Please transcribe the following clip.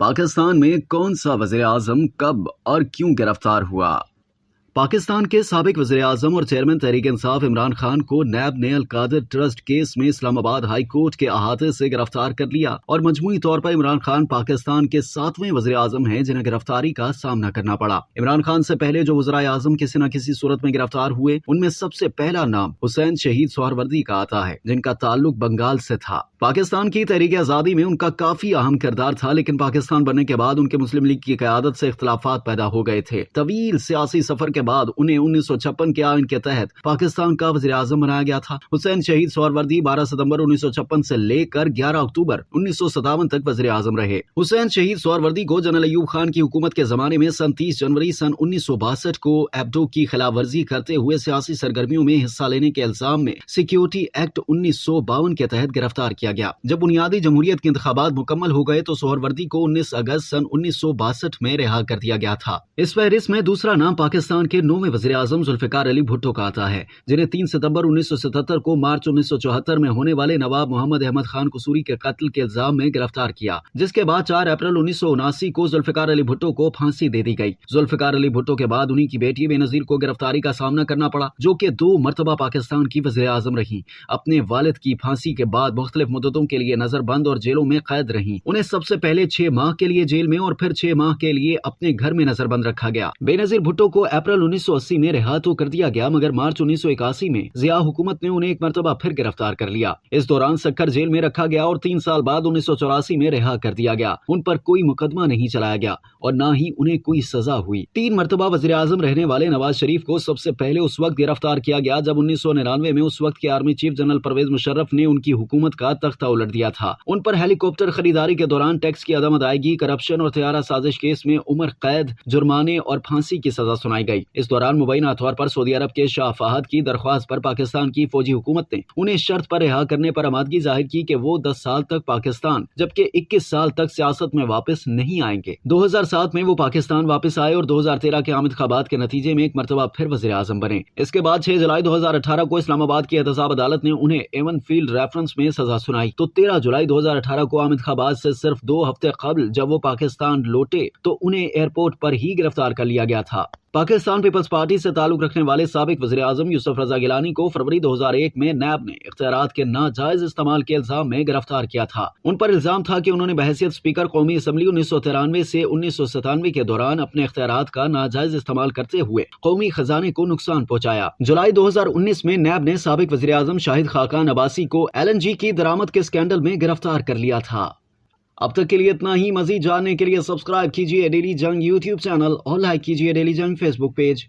पाकिस्तान में कौन सा वज़ीर आज़म कब और क्यों गिरफ्तार हुआ? पाकिस्तान के साबिक वज़ीर आज़म और चेयरमैन तहरीक इंसाफ इमरान खान को नैब ने अल कादिर ट्रस्ट केस में इस्लामाबाद हाई कोर्ट के अहाते से गिरफ्तार कर लिया और मजमूई तौर पर इमरान खान पाकिस्तान के 7वें वज़ीर आज़म हैं जिन्हें गिरफ्तारी का सामना करना पड़ा। इमरान खान से पहले जो वज़ीर आज़म किसी न किसी सूरत में गिरफ्तार हुए उनमें सबसे पहला नाम हुसैन शहीद सोहरवर्दी का आता है, जिनका ताल्लुक बंगाल से था। पाकिस्तान की तहरीक आज़ादी में उनका काफी अहम किरदार था, लेकिन पाकिस्तान बनने के बाद उनके मुस्लिम लीग की क़यादत से इख्तिलाफात पैदा हो गए थे। तवील सियासी सफर के बाद उन्हें 1956 के आइन के तहत पाकिस्तान का वज़ीर आज़म बनाया गया था। हुसैन शहीद सोहरवर्दी 12 सितंबर 1956 से लेकर 11 अक्टूबर 1957 तक वज़ीर आज़म रहे। हुसैन शहीद सोहरवर्दी को जनरल अयूब खान की हुकूमत के जमाने में 30 जनवरी सन 1962 को एब्डो की खिलाफ वर्जी करते हुए सियासी सरगर्मियों में हिस्सा लेने के इल्जाम में सिक्योरिटी एक्ट 1952 के तहत गिरफ्तार किया गया। जब बुनियादी जमहूरियत के इंतखाबात मुकम्मल हो गए तो सोहरवर्दी को 19 अगस्त सन 1962 में रिहा कर दिया गया था। इस फहरिस्त में दूसरा नाम पाकिस्तान के 9वें वज़ीर आज़म जुल्फ़िकार अली भुट्टो का आता है, जिन्हें 3 सितंबर 1977 को मार्च 1974 में होने वाले नवाब मोहम्मद अहमद खान कसूरी के कत्ल के इल्जाम में गिरफ्तार किया, जिसके बाद 4 अप्रैल 1979 को जुल्फ़िकार अली भुट्टो को फांसी दे दी गई। जुल्फ़िकार अली भुट्टो के बाद उन्हीं की बेटी बेनज़ीर को गिरफ्तारी का सामना करना पड़ा, जो कि 2 मरतबा पाकिस्तान की वज़ीर आज़म रही। अपने वालिद की फांसी के बाद मुख्तलिफ मुद्दतों के लिए नजरबंद और जेलों में कैद रही। उन्हें सबसे पहले 6 माह के लिए जेल में और फिर 6 माह के लिए अपने घर में नजरबंद रखा गया। बेनज़ीर भुट्टो को अप्रैल 1980 में रिहा तो कर दिया गया, मगर मार्च 1981 में जिया हुकूमत ने उन्हें एक मरतबा फिर गिरफ्तार कर लिया। इस दौरान सक्खर जेल में रखा गया और 3 साल बाद 1984 में रिहा कर दिया गया। उन पर कोई मुकदमा नहीं चलाया गया और न ही उन्हें कोई सजा हुई। 3 मरतबा वज़ीर आज़म रहने वाले नवाज शरीफ को सबसे पहले उस वक्त गिरफ्तार किया गया जब 1999 में उस वक्त के army chief general Pervez Musharraf ने उनकी हुकूमत का तख्ता उलट दिया था। उन पर हेलीकॉप्टर खरीदारी के दौरान टैक्स की अदम अदायगी, करप्शन और तैयारा साजिश केस में उम्र कैद, जुर्माने और फांसी की सजा सुनाई गई। इस दौरान मुबैना तौर पर सऊदी अरब के शाह फहद की दरख्वास्त पर पाकिस्तान की फौजी हुकूमत ने उन्हें शर्त पर रिहा करने पर आमादगी जाहिर की कि वो 10 साल तक पाकिस्तान जबकि 21 साल तक सियासत में वापस नहीं आएंगे। 2007 में वो पाकिस्तान वापस आए और 2013 के आम इंतखाबात के नतीजे में एक मरतबा फिर वज़ीर आज़म बने। इसके बाद 6 जुलाई 2018 को इस्लामाबाद की एहतसाब अदालत ने उन्हें एवन फील्ड रेफरेंस में सजा सुनाई। तो 13 जुलाई 2018 को आम इंतखाबात से सिर्फ 2 हफ्ते कबल जब वो पाकिस्तान लौटे तो उन्हें एयरपोर्ट पर ही गिरफ्तार कर लिया गया था। पाकिस्तान पीपल्स पार्टी से ताल्लुक रखने वाले साबिक वज़ीर आज़म यूसुफ रज़ा गिलानी को फरवरी 2001 में नैब ने इख्तियारात के नाजायज इस्तेमाल के इल्जाम में गिरफ्तार किया था। उन पर इल्जाम था कि उन्होंने बहैसियत स्पीकर कौमी असम्बली 1993 से 1997 के दौरान अपने इख्तियारात का नाजायज इस्तेमाल करते हुए कौमी खजाने को नुकसान पहुंचाया। जुलाई 2019 में नैब ने साबिक वज़ीर आज़म शाहिद खाकान अब्बासी को LNG की दरामद के स्कैंडल में गिरफ्तार कर लिया था। अब तक के लिए इतना ही। मजीद जानने के लिए सब्सक्राइब कीजिए डेली जंग यूट्यूब चैनल और लाइक कीजिए डेली जंग फेसबुक पेज।